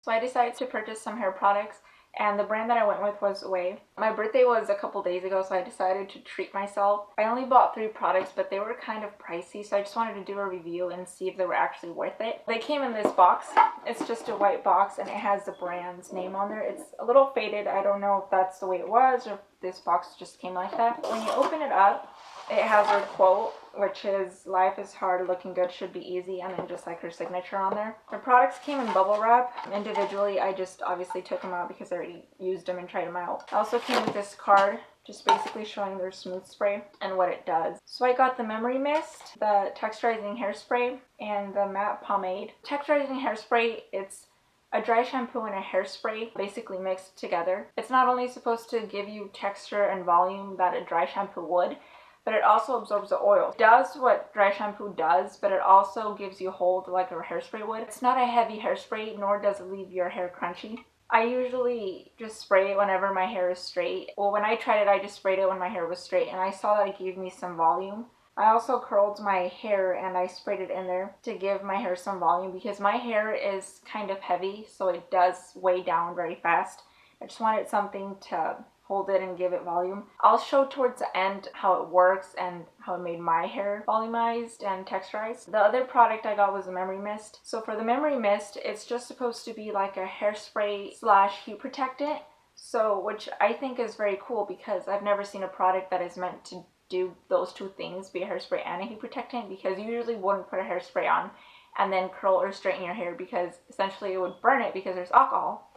So I decided to purchase some hair products, and the brand that I went with was OUAI. My birthday was a couple days ago, so I decided to treat myself. I only bought 3 products, but they were kind of pricey, so I just wanted to do a review and see if they were actually worth it. They came in this box. It's just a white box, and it has the brand's name on there. It's a little faded. I don't know if that's the way it was or if this box just came like that. When you open it up, it has her quote, which is, "Life is hard, looking good should be easy," and then just like her signature on there. The products came in bubble wrap. Individually, I just obviously took them out because I already used them and tried them out. I also came with this card, just basically showing their smooth spray and what it does. So I got the Memory Mist, the Texturizing Hairspray, and the Matte Pomade. Texturizing Hairspray, it's a dry shampoo and a hairspray basically mixed together. It's not only supposed to give you texture and volume that a dry shampoo would, but it also absorbs the oil. It does what dry shampoo does, but it also gives you hold like a hairspray would. It's not a heavy hairspray, nor does it leave your hair crunchy. I usually just spray it whenever my hair is straight. Well, when I tried it, I just sprayed it when my hair was straight, and I saw that it gave me some volume. I also curled my hair and I sprayed it in there to give my hair some volume because my hair is kind of heavy, so it does weigh down very fast. I just wanted something to hold it and give it volume. I'll show towards the end how it works and how it made my hair volumized and texturized. The other product I got was a Memory Mist. So for the Memory Mist, it's just supposed to be like a hairspray slash heat protectant. So, which I think is very cool because I've never seen a product that is meant to do those two things, be a hairspray and a heat protectant, because you usually wouldn't put a hairspray on and then curl or straighten your hair because essentially it would burn it because there's alcohol,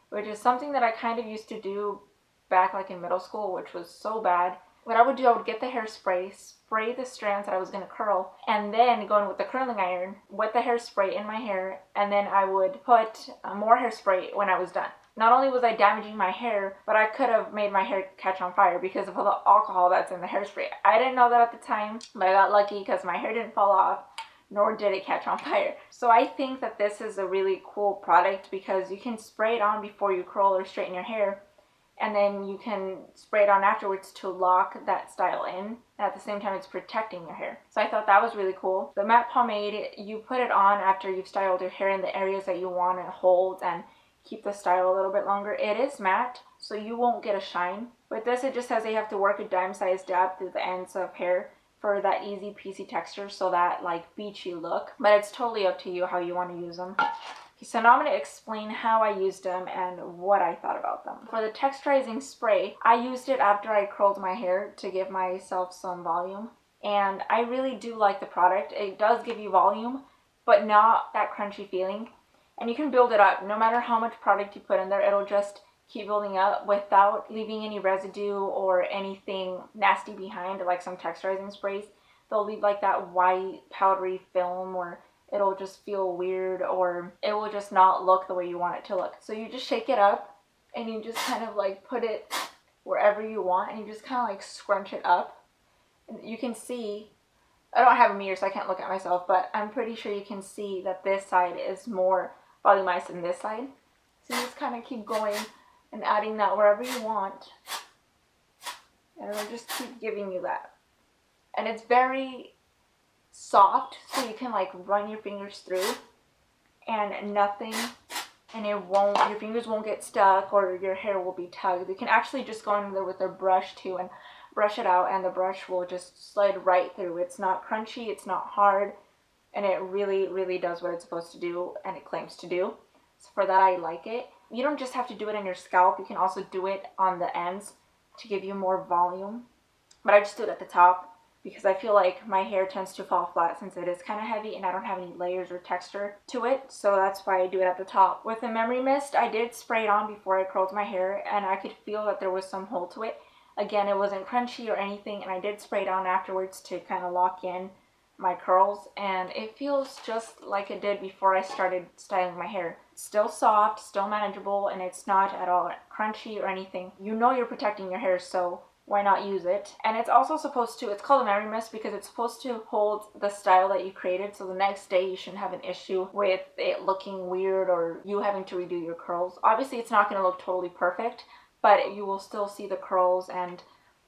which is something that I kind of used to do back like in middle school, which was so bad. What I would do, I would get the hairspray, spray the strands that I was going to curl, and then go in with the curling iron, wet the hairspray in my hair, and then I would put more hairspray when I was done. Not only was I damaging my hair, but I could have made my hair catch on fire because of all the alcohol that's in the hairspray. I didn't know that at the time, but I got lucky because my hair didn't fall off, nor did it catch on fire. So I think that this is a really cool product because you can spray it on before you curl or straighten your hair, and then you can spray it on afterwards to lock that style in. At the same time, it's protecting your hair. So I thought that was really cool. The matte pomade, you put it on after you've styled your hair in the areas that you want to hold and keep the style a little bit longer. It is matte, so you won't get a shine. With this, it just says you have to work a dime-sized dab through the ends of hair for that easy peasy texture, so that like beachy look. But it's totally up to you how you want to use them. So now I'm going to explain how I used them and what I thought about them. For the texturizing spray, I used it after I curled my hair to give myself some volume. And I really do like the product. It does give you volume, but not that crunchy feeling. And you can build it up. No matter how much product you put in there, it'll just keep building up without leaving any residue or anything nasty behind, like some texturizing sprays. They'll leave like that white powdery film, or it'll just feel weird, or it will just not look the way you want it to look. So you just shake it up and you just kind of like put it wherever you want, and you just kind of like scrunch it up. And you can see, I don't have a mirror so I can't look at myself, but I'm pretty sure you can see that this side is more volumized than this side. So you just kind of keep going and adding that wherever you want, and it'll just keep giving you that. And it's very soft, so you can like run your fingers through and nothing, and your fingers won't get stuck or your hair will be tugged. You can actually just go in there with a brush too and brush it out, and the brush will just slide right through. It's not crunchy, it's not hard, and it really does what it's supposed to do and it claims to do. So for that, I like it. You don't just have to do it on your scalp, you can also do it on the ends to give you more volume, but I just do it at the top because I feel like my hair tends to fall flat since it is kind of heavy and I don't have any layers or texture to it, so that's why I do it at the top. With the Memory Mist, I did spray it on before I curled my hair, and I could feel that there was some hold to it. Again, it wasn't crunchy or anything, and I did spray it on afterwards to kind of lock in my curls, and it feels just like it did before I started styling my hair. It's still soft, still manageable, and it's not at all crunchy or anything. You know you're protecting your hair, so why not use it? And it's also supposed to, it's called a Memory Mist because it's supposed to hold the style that you created, so the next day you shouldn't have an issue with it looking weird or you having to redo your curls. Obviously it's not going to look totally perfect, but you will still see the curls and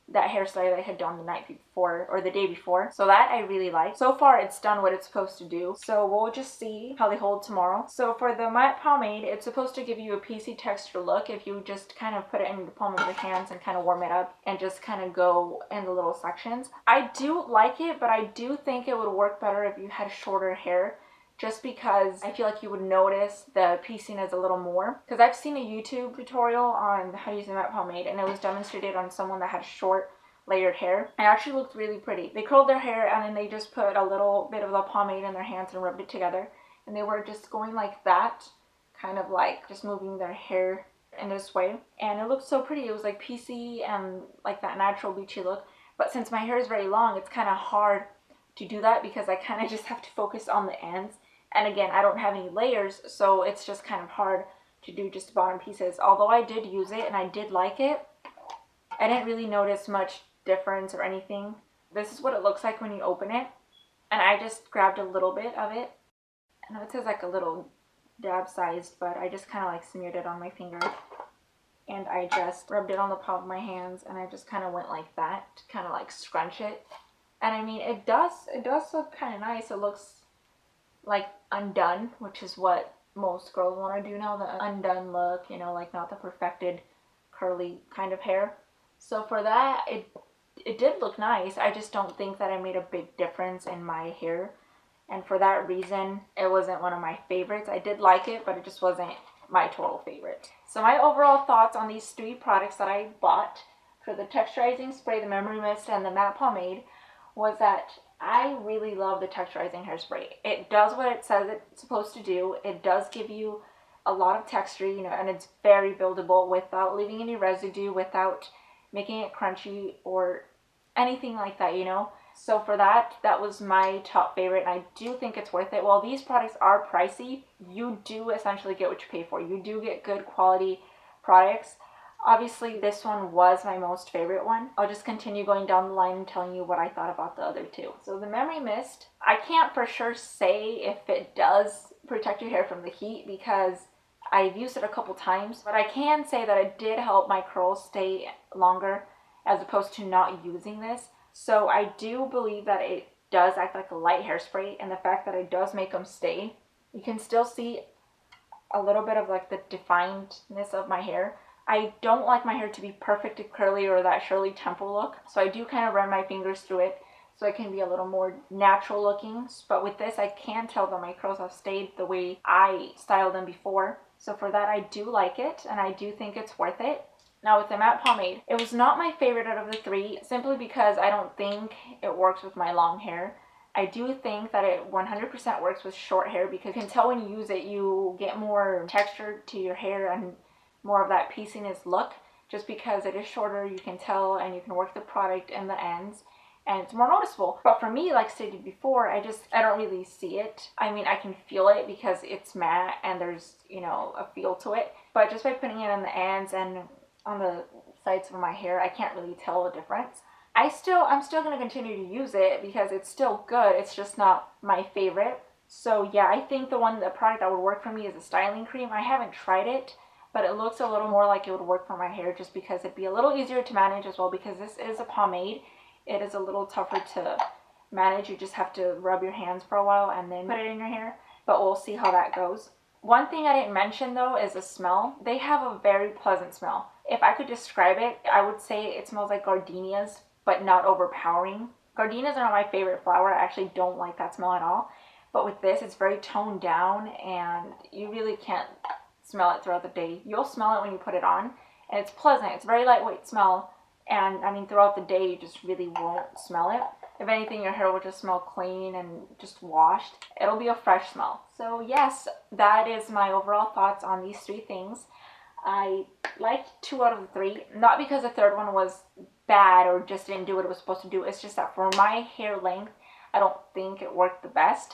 that hairstyle that I had done the night before or the day before. So that I really like. So far it's done what it's supposed to do. So we'll just see how they hold tomorrow. So for the matte pomade, it's supposed to give you a piecey texture look if you just kind of put it in the palm of your hands and kind of warm it up and just kind of go in the little sections. I do like it, but I do think it would work better if you had shorter hair, just because I feel like you would notice the pieciness a little more. Because I've seen a YouTube tutorial on how to use the matte pomade, and it was demonstrated on someone that had short layered hair. It actually looked really pretty. They curled their hair and then they just put a little bit of the pomade in their hands and rubbed it together, and they were just going like that, kind of like just moving their hair in this way, and it looked so pretty. It was like piecey and like that natural beachy look. But since my hair is very long, it's kind of hard to do that because I kind of just have to focus on the ends. And again, I don't have any layers, so it's just kind of hard to do just bottom pieces. Although I did use it and I did like it, I didn't really notice much difference or anything. This is what it looks like when you open it. And I just grabbed a little bit of it. I know it says like a little dab sized, but I just kind of like smeared it on my finger. And I just rubbed it on the palm of my hands, and I just kind of went like that to kind of like scrunch it. And I mean, it does look kind of nice. It looks like undone, which is what most girls want to do now, the undone look, you know, like not the perfected curly kind of hair. So for that, it did look nice. I just don't think that I made a big difference in my hair, and for that reason it wasn't one of my favorites. I did like it, but it just wasn't my total favorite. So my overall thoughts on these three products that I bought for the Texturizing Spray, the Memory Mist, and the Matte Pomade was that I really love the texturizing hairspray. It does what it says it's supposed to do. It does give you a lot of texture, you know, and it's very buildable without leaving any residue, without making it crunchy or anything like that, you know. So for that was my top favorite, and I do think it's worth it. While these products are pricey, you do essentially get what you pay for. You do get good quality products. Obviously, this one was my most favorite one. I'll just continue going down the line and telling you what I thought about the other two. So the Memory Mist, I can't for sure say if it does protect your hair from the heat because I've used it a couple times, but I can say that it did help my curls stay longer as opposed to not using this. So I do believe that it does act like a light hairspray, and the fact that it does make them stay. You can still see a little bit of like the definedness of my hair. I don't like my hair to be perfect and curly or that Shirley Temple look, so I do kind of run my fingers through it so it can be a little more natural looking. But with this, I can tell that my curls have stayed the way I styled them before. So for that, I do like it, and I do think it's worth it. Now with the matte pomade, it was not my favorite out of the three, simply because I don't think it works with my long hair. I do think that it 100% works with short hair, because you can tell when you use it, you get more texture to your hair and more of that pieciness look. Just because it is shorter, you can tell, and you can work the product in the ends, and it's more noticeable. But for me, like stated before, I don't really see it. I mean, I can feel it because it's matte and there's, you know, a feel to it. But just by putting it on the ends and on the sides of my hair, I can't really tell the difference. I'm still going to continue to use it because it's still good. It's just not my favorite. So yeah, I think the product that would work for me is a styling cream. I haven't tried it, but it looks a little more like it would work for my hair, just because it'd be a little easier to manage as well, because this is a pomade. It is a little tougher to manage. You just have to rub your hands for a while and then put it in your hair, but we'll see how that goes. One thing I didn't mention though is the smell. They have a very pleasant smell. If I could describe it, I would say it smells like gardenias, but not overpowering. Gardenias are not my favorite flower. I actually don't like that smell at all. But with this, it's very toned down, and you really can't smell it throughout the day. You'll smell it when you put it on, and it's pleasant. It's a very lightweight smell, and I mean throughout the day you just really won't smell it. If anything, your hair will just smell clean and just washed. It'll be a fresh smell. So yes, that is my overall thoughts on these three things. I liked 2 out of the 3, not because the third one was bad or just didn't do what it was supposed to do. It's just that for my hair length, I don't think it worked the best.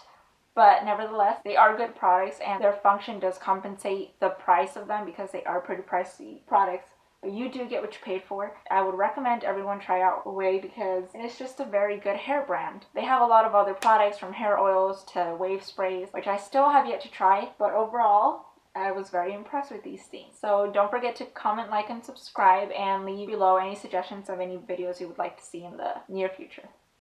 But nevertheless, they are good products, and their function does compensate the price of them because they are pretty pricey products. But you do get what you paid for. I would recommend everyone try out OUAI because it's just a very good hair brand. They have a lot of other products, from hair oils to wave sprays, which I still have yet to try. But overall, I was very impressed with these things. So don't forget to comment, like, and subscribe, and leave below any suggestions of any videos you would like to see in the near future.